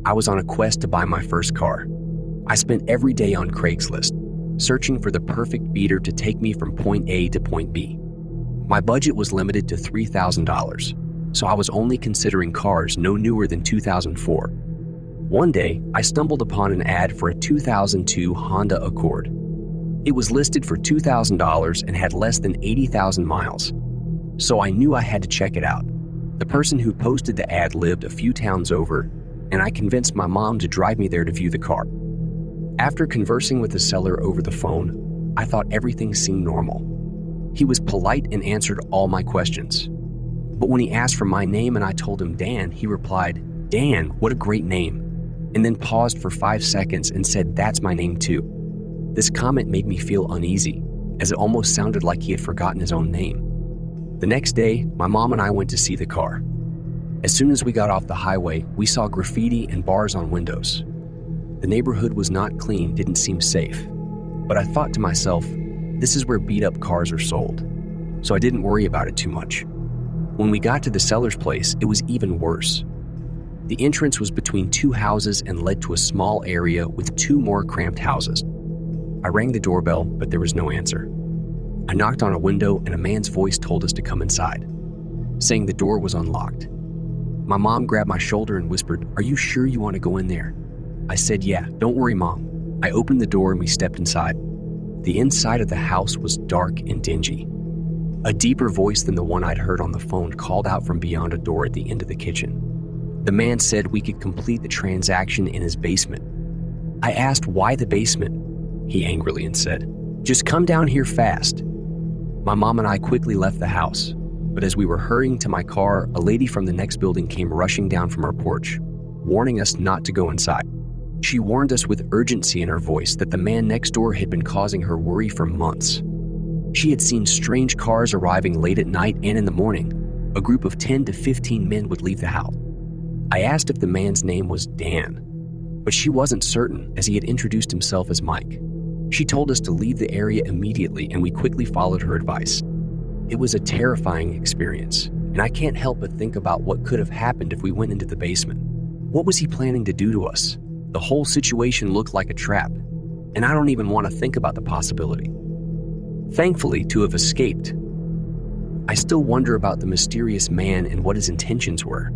I was on a quest to buy my first car. I spent every day on Craigslist, searching for the perfect beater to take me from point A to point B. My budget was limited to $3,000, so I was only considering cars no newer than 2004. One day, I stumbled upon an ad for a 2002 Honda Accord. It was listed for $2,000 and had less than 80,000 miles, so I knew I had to check it out. The person who posted the ad lived a few towns over, and I convinced my mom to drive me there to view the car. After conversing with the seller over the phone, I thought everything seemed normal. He was polite and answered all my questions. But when he asked for my name and I told him Dan, he replied, "Dan, what a great name," and then paused for 5 seconds and said, "That's my name too." This comment made me feel uneasy, as it almost sounded like he had forgotten his own name. The next day, my mom and I went to see the car. As soon as we got off the highway, we saw graffiti and bars on windows. The neighborhood was not clean, didn't seem safe. But I thought to myself, this is where beat-up cars are sold, so I didn't worry about it too much. When we got to the seller's place, it was even worse. The entrance was between two houses and led to a small area with two more cramped houses. I rang the doorbell, but there was no answer. I knocked on a window and a man's voice told us to come inside, saying the door was unlocked. My mom grabbed my shoulder and whispered, "Are you sure you want to go in there?" I said, "Yeah, don't worry, Mom." I opened the door and we stepped inside. The inside of the house was dark and dingy. A deeper voice than the one I'd heard on the phone called out from beyond a door at the end of the kitchen. The man said we could complete the transaction in his basement. I asked why the basement. He angrily said, "Just come down here fast." My mom and I quickly left the house, but as we were hurrying to my car, a lady from the next building came rushing down from her porch, warning us not to go inside. She warned us with urgency in her voice that the man next door had been causing her worry for months. She had seen strange cars arriving late at night and in the morning. A group of 10 to 15 men would leave the house. I asked if the man's name was Dan, but she wasn't certain as he had introduced himself as Mike. She told us to leave the area immediately and we quickly followed her advice. It was a terrifying experience, and I can't help but think about what could have happened if we went into the basement. What was he planning to do to us? The whole situation looked like a trap, and I don't even want to think about the possibility. Thankfully, to have escaped, I still wonder about the mysterious man and what his intentions were.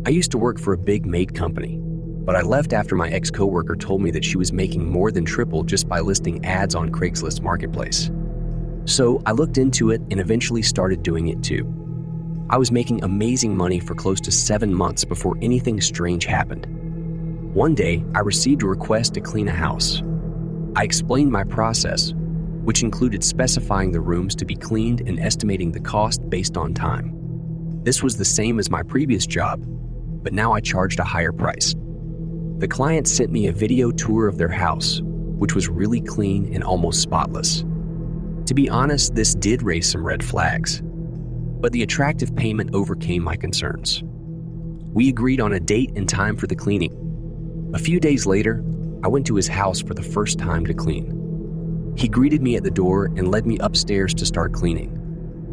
I used to work for a big maid company, but I left after my ex-coworker told me that she was making more than triple just by listing ads on Craigslist Marketplace. So I looked into it and eventually started doing it too. I was making amazing money for close to 7 months before anything strange happened. One day, I received a request to clean a house. I explained my process, which included specifying the rooms to be cleaned and estimating the cost based on time. This was the same as my previous job, but now I charged a higher price. The client sent me a video tour of their house, which was really clean and almost spotless. To be honest, this did raise some red flags, but the attractive payment overcame my concerns. We agreed on a date and time for the cleaning. A few days later, I went to his house for the first time to clean. He greeted me at the door and led me upstairs to start cleaning.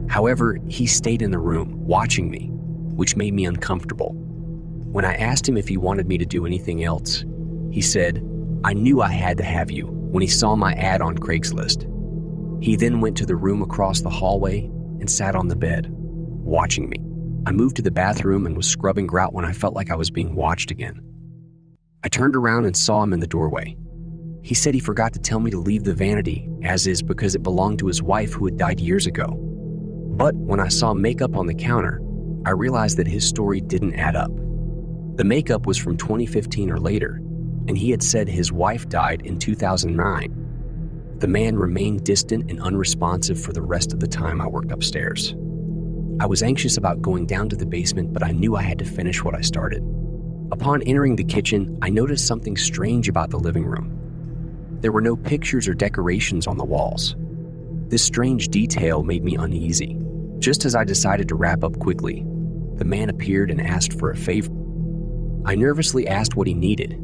However, he stayed in the room, watching me, which made me uncomfortable. When I asked him if he wanted me to do anything else, he said, "I knew I had to have you," when he saw my ad on Craigslist. He then went to the room across the hallway and sat on the bed, watching me. I moved to the bathroom and was scrubbing grout when I felt like I was being watched again. I turned around and saw him in the doorway. He said he forgot to tell me to leave the vanity as is because it belonged to his wife who had died years ago. But when I saw makeup on the counter, I realized that his story didn't add up. The makeup was from 2015 or later, and he had said his wife died in 2009. The man remained distant and unresponsive for the rest of the time I worked upstairs. I was anxious about going down to the basement, but I knew I had to finish what I started. Upon entering the kitchen, I noticed something strange about the living room. There were no pictures or decorations on the walls. This strange detail made me uneasy. Just as I decided to wrap up quickly, the man appeared and asked for a favor. I nervously asked what he needed,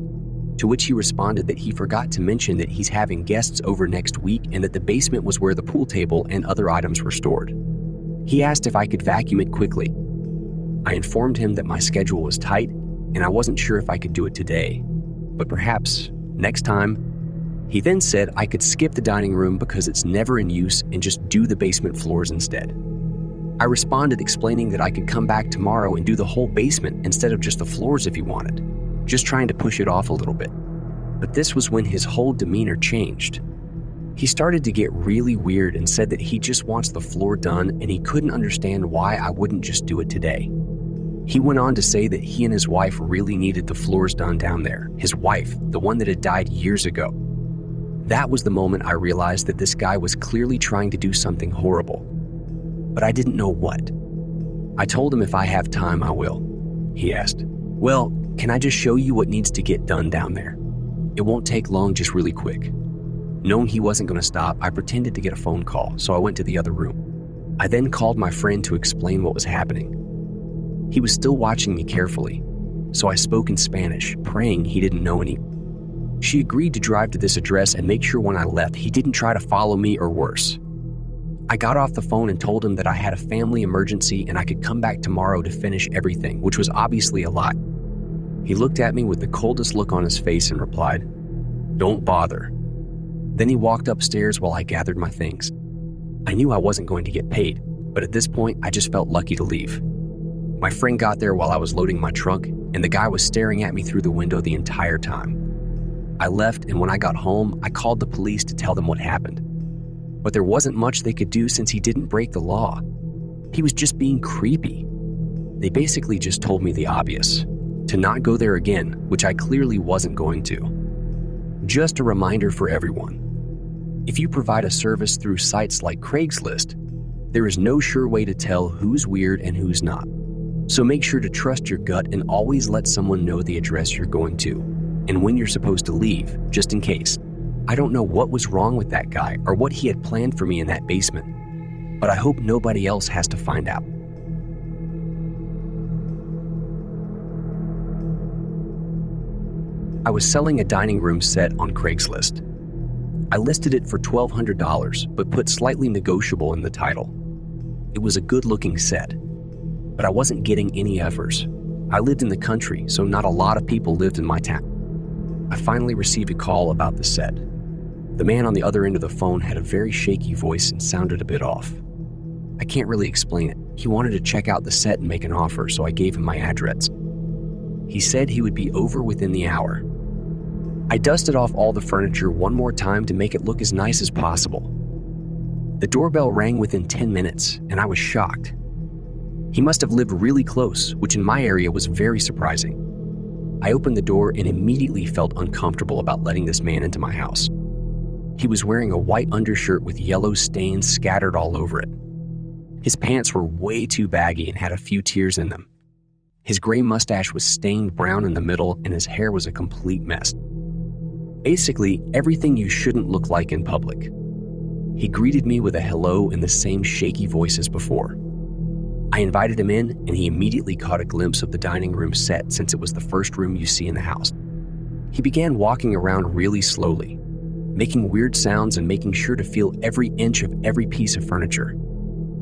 to which he responded that he forgot to mention that he's having guests over next week and that the basement was where the pool table and other items were stored. He asked if I could vacuum it quickly. I informed him that my schedule was tight and I wasn't sure if I could do it today, but perhaps next time. He then said I could skip the dining room because it's never in use and just do the basement floors instead. I responded explaining that I could come back tomorrow and do the whole basement instead of just the floors if he wanted, just trying to push it off a little bit. But this was when his whole demeanor changed. He started to get really weird and said that he just wants the floor done and he couldn't understand why I wouldn't just do it today. He went on to say that he and his wife really needed the floors done down there. His wife, the one that had died years ago. That was the moment I realized that this guy was clearly trying to do something horrible. But I didn't know what. I told him if I have time, I will. He asked, "Well, can I just show you what needs to get done down there? It won't take long, just really quick." Knowing he wasn't going to stop, I pretended to get a phone call, so I went to the other room. I then called my friend to explain what was happening. He was still watching me carefully, so I spoke in Spanish, praying he didn't know any. She agreed to drive to this address and make sure when I left he didn't try to follow me or worse. I got off the phone and told him that I had a family emergency and I could come back tomorrow to finish everything, which was obviously a lie. He looked at me with the coldest look on his face and replied, "Don't bother." Then he walked upstairs while I gathered my things. I knew I wasn't going to get paid, but at this point I just felt lucky to leave. My friend got there while I was loading my trunk, and the guy was staring at me through the window the entire time. I left, and when I got home, I called the police to tell them what happened. But there wasn't much they could do since he didn't break the law. He was just being creepy. They basically just told me the obvious, to not go there again, which I clearly wasn't going to. Just a reminder for everyone. If you provide a service through sites like Craigslist, there is no sure way to tell who's weird and who's not. So make sure to trust your gut and always let someone know the address you're going to and when you're supposed to leave, just in case. I don't know what was wrong with that guy or what he had planned for me in that basement, but I hope nobody else has to find out. I was selling a dining room set on Craigslist. I listed it for $1,200, but put slightly negotiable in the title. It was a good-looking set, but I wasn't getting any offers. I lived in the country, so not a lot of people lived in my town. I finally received a call about the set. The man on the other end of the phone had a very shaky voice and sounded a bit off. I can't really explain it. He wanted to check out the set and make an offer, so I gave him my address. He said he would be over within the hour. I dusted off all the furniture one more time to make it look as nice as possible. The doorbell rang within 10 minutes, and I was shocked. He must have lived really close, which in my area was very surprising. I opened the door and immediately felt uncomfortable about letting this man into my house. He was wearing a white undershirt with yellow stains scattered all over it. His pants were way too baggy and had a few tears in them. His gray mustache was stained brown in the middle and his hair was a complete mess. Basically, everything you shouldn't look like in public. He greeted me with a hello in the same shaky voice as before. I invited him in, and he immediately caught a glimpse of the dining room set since it was the first room you see in the house. He began walking around really slowly, making weird sounds and making sure to feel every inch of every piece of furniture.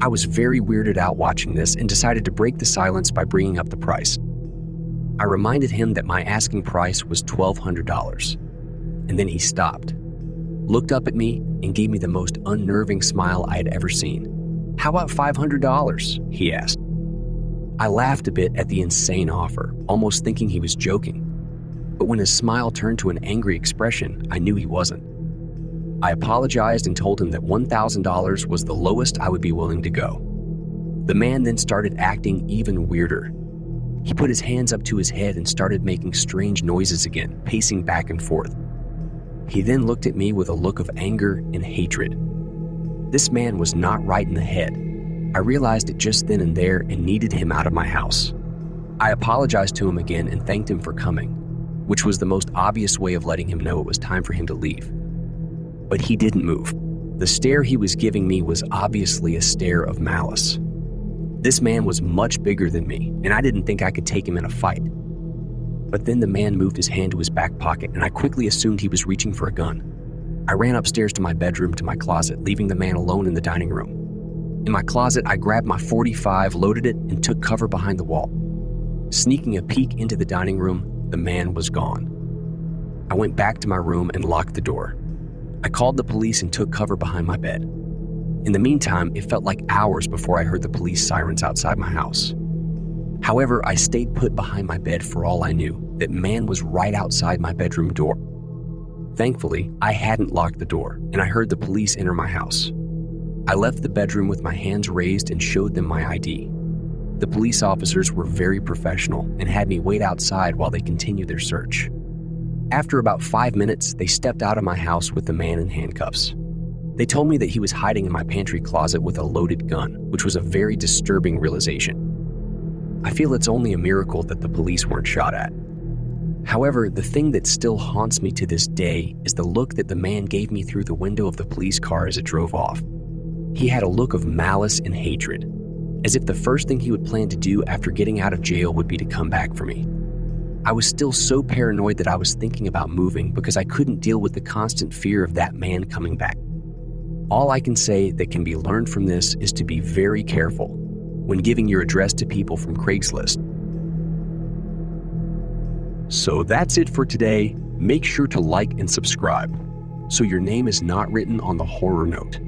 I was very weirded out watching this and decided to break the silence by bringing up the price. I reminded him that my asking price was $1,200, and then he stopped, looked up at me, and gave me the most unnerving smile I had ever seen. "How about $500? He asked. I laughed a bit at the insane offer, almost thinking he was joking. But when his smile turned to an angry expression, I knew he wasn't. I apologized and told him that $1,000 was the lowest I would be willing to go. The man then started acting even weirder. He put his hands up to his head and started making strange noises again, pacing back and forth. He then looked at me with a look of anger and hatred. This man was not right in the head. I realized it just then and there and needed him out of my house. I apologized to him again and thanked him for coming, which was the most obvious way of letting him know it was time for him to leave. But he didn't move. The stare he was giving me was obviously a stare of malice. This man was much bigger than me, and I didn't think I could take him in a fight. But then the man moved his hand to his back pocket, and I quickly assumed he was reaching for a gun. I ran upstairs to my bedroom to my closet, leaving the man alone in the dining room. In my closet, I grabbed my .45, loaded it, and took cover behind the wall. Sneaking a peek into the dining room, the man was gone. I went back to my room and locked the door. I called the police and took cover behind my bed. In the meantime, it felt like hours before I heard the police sirens outside my house. However, I stayed put behind my bed for all I knew. That man was right outside my bedroom door. Thankfully, I hadn't locked the door, and I heard the police enter my house. I left the bedroom with my hands raised and showed them my ID. The police officers were very professional and had me wait outside while they continued their search. After about 5 minutes, they stepped out of my house with the man in handcuffs. They told me that he was hiding in my pantry closet with a loaded gun, which was a very disturbing realization. I feel it's only a miracle that the police weren't shot at. However, the thing that still haunts me to this day is the look that the man gave me through the window of the police car as it drove off. He had a look of malice and hatred, as if the first thing he would plan to do after getting out of jail would be to come back for me. I was still so paranoid that I was thinking about moving because I couldn't deal with the constant fear of that man coming back. All I can say that can be learned from this is to be very careful when giving your address to people from Craigslist. So that's it for today. Make sure to like and subscribe so your name is not written on the horror note.